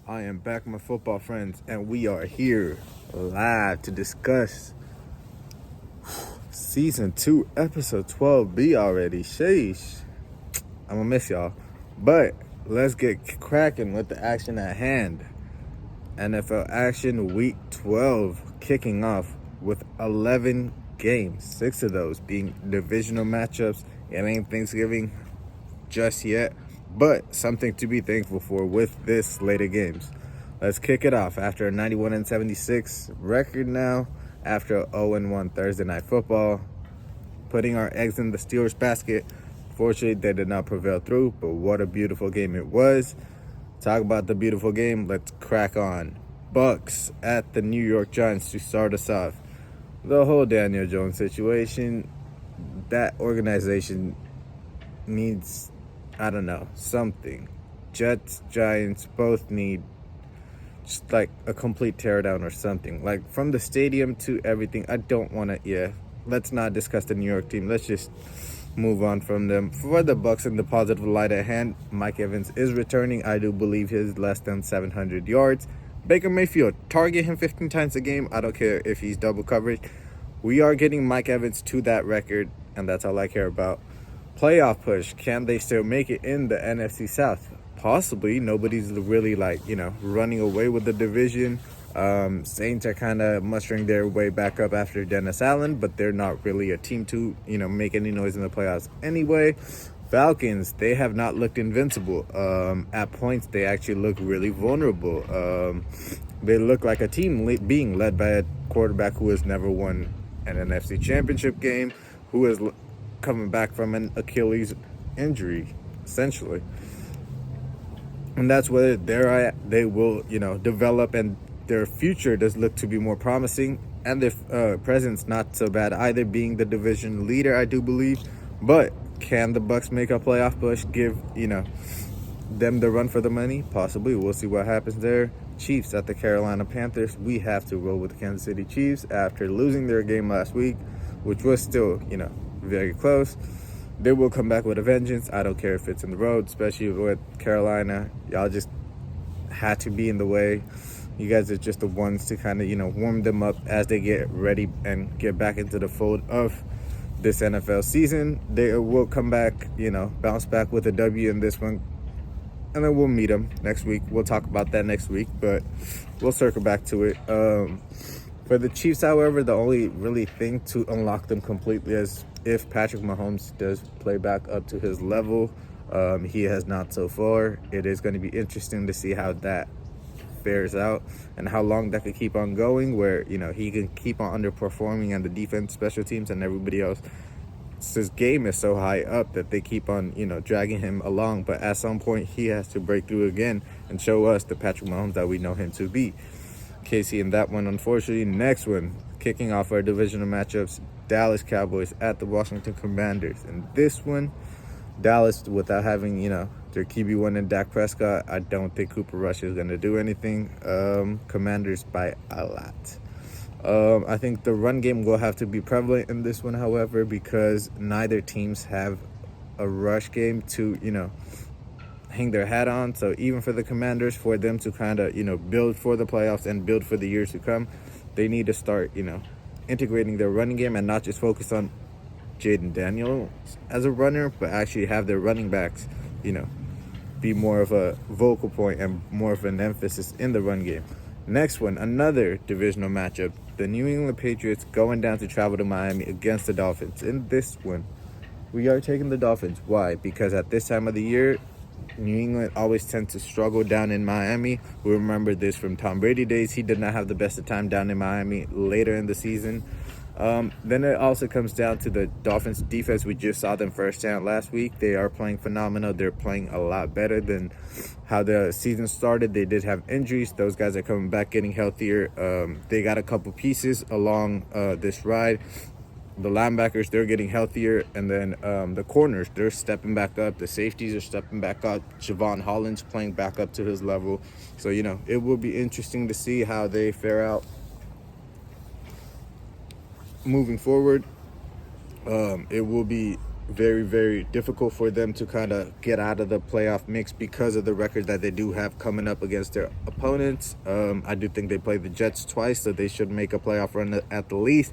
I am back, my football friends, and we are here live to discuss Season 2, Episode 12B already. Sheesh. I'm gonna miss y'all. But let's get cracking with the action at hand. NFL action Week 12 kicking off with 11 games, 6 of those being divisional matchups. It ain't Thanksgiving just yet, but something to be thankful for with this slate of games. Let's kick it off after a 91-76 record now, after a 0-1 Thursday Night Football, putting our eggs in the Steelers basket. Fortunately, they did not prevail through, but what a beautiful game it was. Talk about the beautiful game. Let's crack on. Bucks at the New York Giants to start us off. The whole Daniel Jones situation, that organization needs, I don't know, something. Jets, Giants both need just like a complete teardown or something. Like from the stadium to everything. I don't want to, let's not discuss the New York team. Let's just move on from them. For the Bucks in the positive light at hand, Mike Evans is returning. I do believe he's less than 700 yards. Baker Mayfield, target him 15 times a game. I don't care if he's double coverage. We are getting Mike Evans to that record, and that's all I care about. Playoff push. Can they still make it in the NFC South? Possibly. Nobody's really running away with the division. Saints are kind of mustering their way back up after Dennis Allen, but they're not really a team to, make any noise in the playoffs anyway. Falcons, they have not looked invincible. At points, they actually look really vulnerable. They look like a team being led by a quarterback who has never won an NFC championship game, who is coming back from an Achilles injury, essentially. And that's where they will, develop, and their future does look to be more promising, and their presence not so bad either, being the division leader, I do believe. But can the Bucks make a playoff push, give, them the run for the money? Possibly. We'll see what happens there. Chiefs at the Carolina Panthers. We have to roll with the Kansas City Chiefs after losing their game last week, which was still, very close. They will come back with a vengeance. I don't care if it's in the road, especially with Carolina. Y'all just had to be in the way. You guys are just the ones to kind of, warm them up as they get ready and get back into the fold of this NFL season. They will come back, bounce back with a W in this one. And then we'll meet them next week. We'll talk about that next week, but we'll circle back to it. For the Chiefs, however, the only really thing to unlock them completely is if Patrick Mahomes does play back up to his level. He has not so far. It is going to be interesting to see how that fares out and how long that could keep on going, where, he can keep on underperforming, and the defense, special teams, and everybody else. His game is so high up that they keep on, dragging him along. But at some point, he has to break through again and show us the Patrick Mahomes that we know him to be. Casey in that one, unfortunately. Next one, kicking off our divisional matchups, Dallas Cowboys at the Washington Commanders. And this one, Dallas, without having, their QB1 in Dak Prescott, I don't think Cooper Rush is going to do anything. Commanders by a lot. I think the run game will have to be prevalent in this one, however, because neither teams have a rush game to, hang their hat on. So even for the Commanders, for them to kind of, build for the playoffs and build for the years to come, they need to start, integrating their running game and not just focus on Jaden Daniels as a runner, but actually have their running backs, be more of a vocal point and more of an emphasis in the run game. Next one, another divisional matchup. The New England Patriots going down to travel to Miami against the Dolphins. In this one, we are taking the Dolphins. Why? Because at this time of the year, New England always tends to struggle down in Miami. We remember this from Tom Brady days. He did not have the best of time down in Miami later in the season. Then it also comes down to the Dolphins defense. We just saw them firsthand last week. They are playing phenomenal. They're playing a lot better than how the season started. They did have injuries. Those guys are coming back, getting healthier. They got a couple pieces along this ride. The linebackers, they're getting healthier. And then the corners, they're stepping back up. The safeties are stepping back up. Javon Holland's playing back up to his level. So, it will be interesting to see how they fare out moving forward. It will be very, very difficult for them to kind of get out of the playoff mix because of the record that they do have coming up against their opponents. I do think they played the Jets twice, so they should make a playoff run at the least.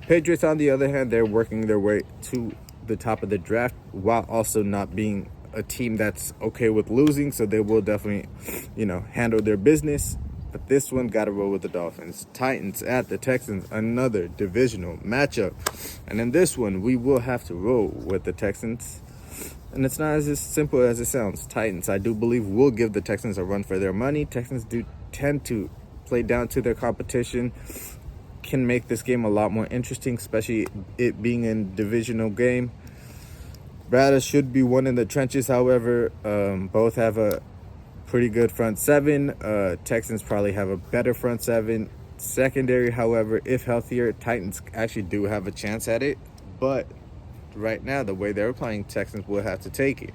Patriots, on the other hand, they're working their way to the top of the draft while also not being a team that's okay with losing, so they will definitely, handle their business. But this one got to roll with the Dolphins. Titans at the Texans, another divisional matchup. And in this one, we will have to roll with the Texans. And it's not as simple as it sounds. Titans, I do believe, will give the Texans a run for their money. Texans do tend to play down to their competition. Can make this game a lot more interesting, especially it being a divisional game. Brada should be one in the trenches, however. Both have a pretty good front seven. Texans probably have a better front seven. Secondary, however, if healthier, Titans actually do have a chance at it. But right now, the way they're playing, Texans will have to take it.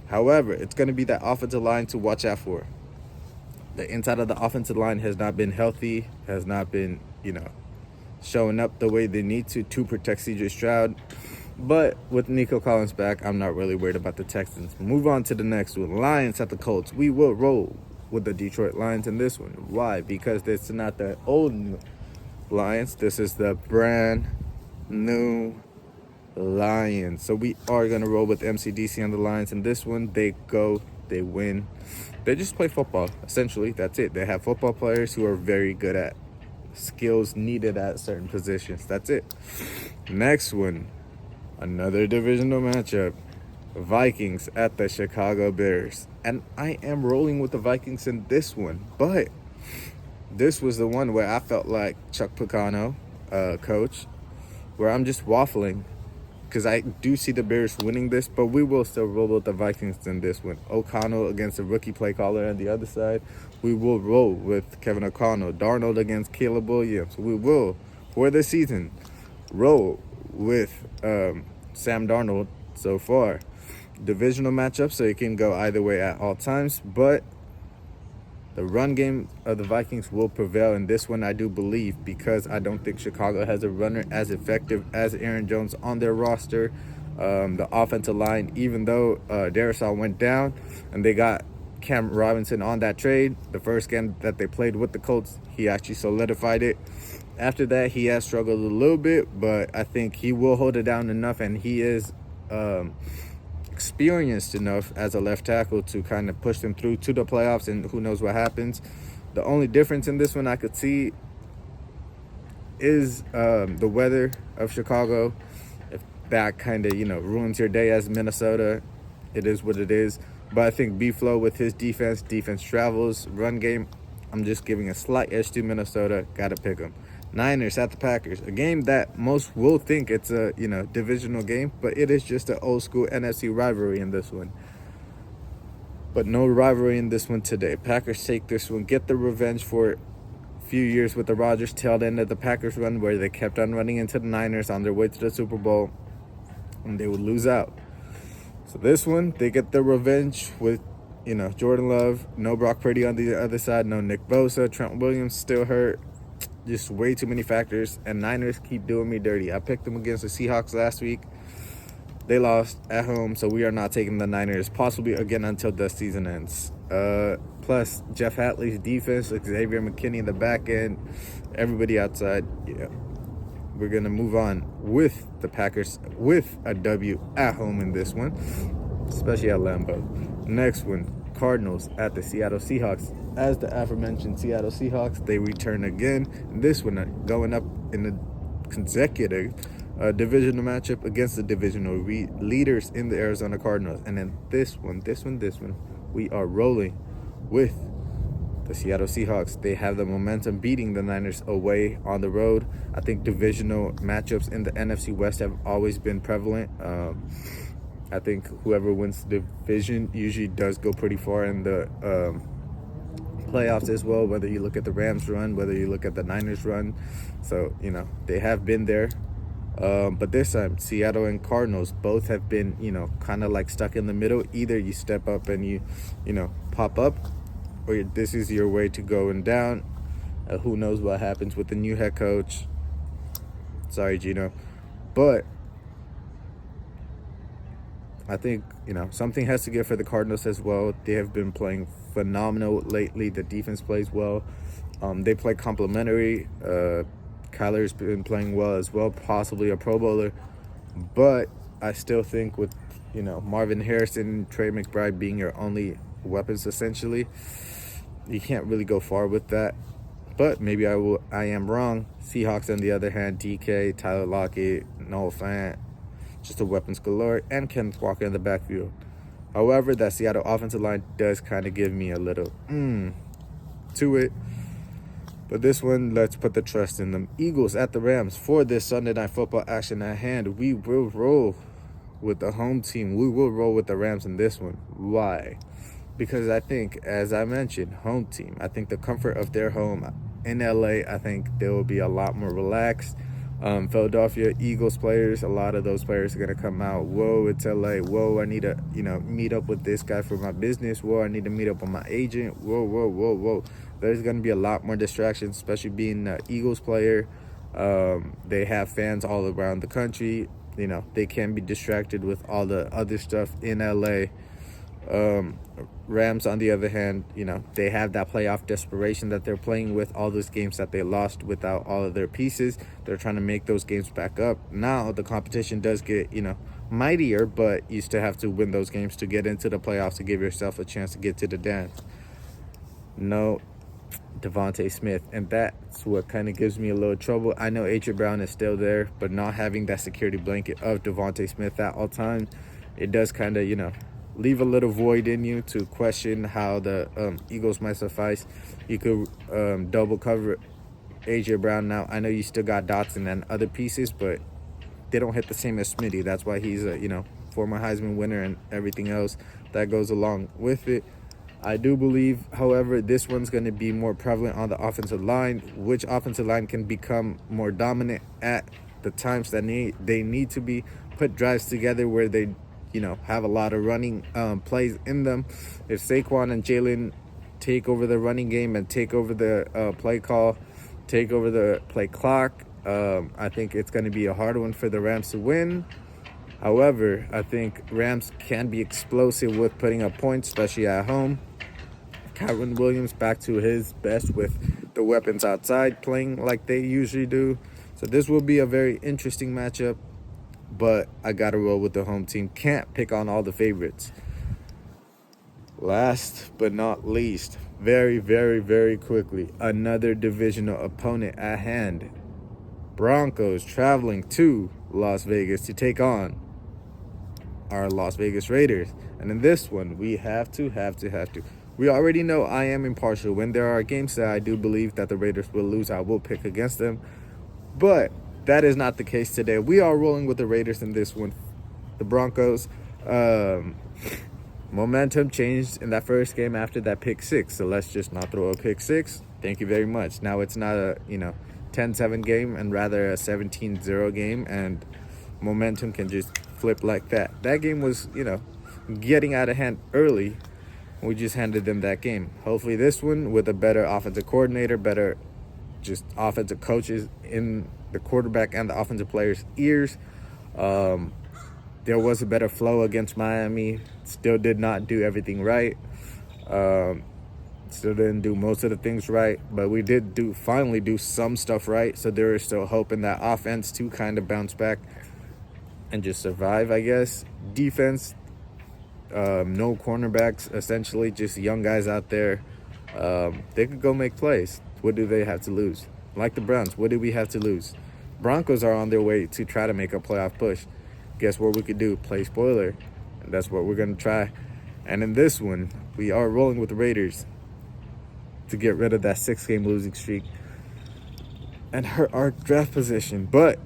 However, it's going to be that offensive line to watch out for. The inside of the offensive line has not been healthy, has not been, showing up the way they need to protect C.J. Stroud. But with Nico Collins back, I'm not really worried about the Texans. Move on to the next one. Lions at the Colts. We will roll with the Detroit Lions in this one. Why? Because this is not the old Lions. This is the brand new Lions. So we are going to roll with MCDC on the Lions. In this one, they win. They just play football, essentially. That's it. They have football players who are very good at skills needed at certain positions. That's it. Next one. Another divisional matchup. Vikings at the Chicago Bears. And I am rolling with the Vikings in this one. But this was the one where I felt like Chuck Picano, coach, where I'm just waffling. Because I do see the Bears winning this, but we will still roll with the Vikings in this one. O'Connell against a rookie play caller on the other side. We will roll with Kevin O'Connell. Darnold against Caleb Williams. We will, for the season, roll with Sam Darnold so far. Divisional matchup, so it can go either way at all times, but the run game of the Vikings will prevail in this one, I do believe, because I don't think Chicago has a runner as effective as Aaron Jones on their roster. The offensive line, even though Darisaw went down and they got Cam Robinson on that trade, the first game that they played with the Colts, he actually solidified it. After that, he has struggled a little bit, but I think he will hold it down enough, and he is experienced enough as a left tackle to kind of push them through to the playoffs, and who knows what happens. The only difference in this one I could see is the weather of Chicago. If that kind of, ruins your day as Minnesota, it is what it is. But I think B-Flow with his defense travels, run game, I'm just giving a slight edge to Minnesota. Got to pick them. Niners at the Packers, a game that most will think it's a divisional game, but it is just an old school NFC rivalry in this one. But no rivalry in this one today. Packers take this one, get the revenge for a few years with the Rodgers tail end of the Packers run, where they kept on running into the Niners on their way to the Super Bowl, and they would lose out. So this one, they get the revenge with Jordan Love, no Brock Purdy on the other side, no Nick Bosa, Trent Williams still hurt. Just way too many factors, and Niners keep doing me dirty. I picked them against the Seahawks last week. They lost at home, so we are not taking the Niners possibly again until the season ends. Plus, Jeff Hatley's defense, Xavier McKinney in the back end, everybody outside. Yeah, we're going to move on with the Packers with a W at home in this one, especially at Lambeau. Next one, Cardinals at the Seattle Seahawks. As the aforementioned Seattle Seahawks, they return again. This one going up in the consecutive divisional matchup against the divisional leaders in the Arizona Cardinals. And then this one, we are rolling with the Seattle Seahawks. They have the momentum beating the Niners away on the road. I think divisional matchups in the NFC West have always been prevalent. I think whoever wins the division usually does go pretty far in the playoffs as well, whether you look at the Rams run, whether you look at the Niners run. So, they have been there. But this time, Seattle and Cardinals both have been, kind of like stuck in the middle. Either you step up and you pop up, or this is your way to going down. Who knows what happens with the new head coach. Sorry, Gino. But I think, something has to give for the Cardinals as well. They have been playing phenomenal lately. The defense plays well. They play complementary. Kyler's been playing well as well, possibly a Pro Bowler. But I still think with, Marvin Harrison, Trey McBride being your only weapons essentially, you can't really go far with that. But maybe I am wrong. Seahawks, on the other hand, DK, Tyler Lockett, Noah Fant, just a weapons galore, and Kenneth Walker in the backfield. However, that Seattle offensive line does kind of give me a little to it. But this one, let's put the trust in them. Eagles at the Rams for this Sunday Night Football action at hand. We will roll with the home team. We will roll with the Rams in this one. Why? Because I think, as I mentioned, home team. I think the comfort of their home in LA, I think they will be a lot more relaxed. Philadelphia Eagles players, a lot of those players are going to come out. Whoa, it's LA. Whoa, I need to, meet up with this guy for my business. Whoa, I need to meet up with my agent. Whoa. There's going to be a lot more distractions, especially being an Eagles player. They have fans all around the country. They can be distracted with all the other stuff in LA. Rams, on the other hand, they have that playoff desperation that they're playing with, all those games that they lost without all of their pieces. They're trying to make those games back up. Now the competition does get, mightier, but you still have to win those games to get into the playoffs, to give yourself a chance to get to the dance. No Devontae Smith, and that's what kind of gives me a little trouble. I know A.J. Brown is still there, but not having that security blanket of Devontae Smith at all times, it does kind of, leave a little void in you to question how the Eagles might suffice. You could double cover A.J. Brown now. I know you still got Dotson and other pieces, but they don't hit the same as Smitty. That's why he's a, former Heisman winner and everything else that goes along with it. I do believe, however, this one's going to be more prevalent on the offensive line, which offensive line can become more dominant at the times that they need to be, put drives together where they have a lot of running plays in them. If Saquon and Jalen take over the running game and take over the play call, take over the play clock, I think it's going to be a hard one for the Rams to win. However, I think Rams can be explosive with putting up points, especially at home. Kyron Williams back to his best with the weapons outside, playing like they usually do. So this will be a very interesting matchup. But I got to roll with the home team. Can't pick on all the favorites. Last but not least, very, very, very quickly, another divisional opponent at hand. Broncos traveling to Las Vegas to take on our Las Vegas Raiders. And in this one, we have to. We already know I am impartial. When there are games that I do believe that the Raiders will lose, I will pick against them. But that is not the case today. We are rolling with the Raiders in this one. The Broncos, momentum changed in that first game after that pick six. So let's just not throw a pick six. Thank you very much. Now it's not a, 10-7 game and rather a 17-0 game. And momentum can just flip like that. That game was, getting out of hand early. We just handed them that game. Hopefully this one with a better offensive coordinator, better just offensive coaches in the quarterback and the offensive players' ears. There was a better flow against Miami. Still did not do everything right. Still didn't do most of the things right, but we did finally do some stuff right. So there is still hope in that offense to kind of bounce back and just survive, I guess. Defense, no cornerbacks, essentially just young guys out there. They could go make plays. What do they have to lose? Like the Browns, what do we have to lose? Broncos are on their way to try to make a playoff push. Guess what we could do? Play spoiler. And that's what we're going to try. And in this one, we are rolling with the Raiders to get rid of that 6-game losing streak and hurt our draft position. But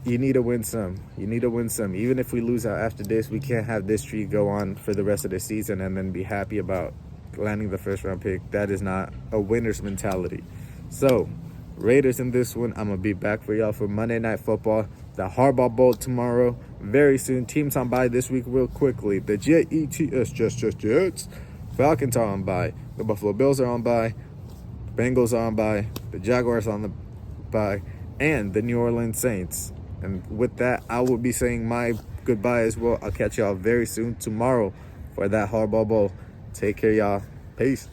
you need to win some. Even if we lose out after this, we can't have this streak go on for the rest of the season and then be happy about landing the first-round pick. That is not a winner's mentality. So, Raiders in this one. I'm going to be back for y'all for Monday Night Football. The Harbaugh Bowl tomorrow. Very soon. Teams on bye this week real quickly. The Jets. Falcons are on bye. The Buffalo Bills are on bye. Bengals are on bye. The Jaguars are on the bye. And the New Orleans Saints. And with that, I will be saying my goodbye as well. I'll catch y'all very soon tomorrow for that Hardball Bowl. Take care, y'all. Peace.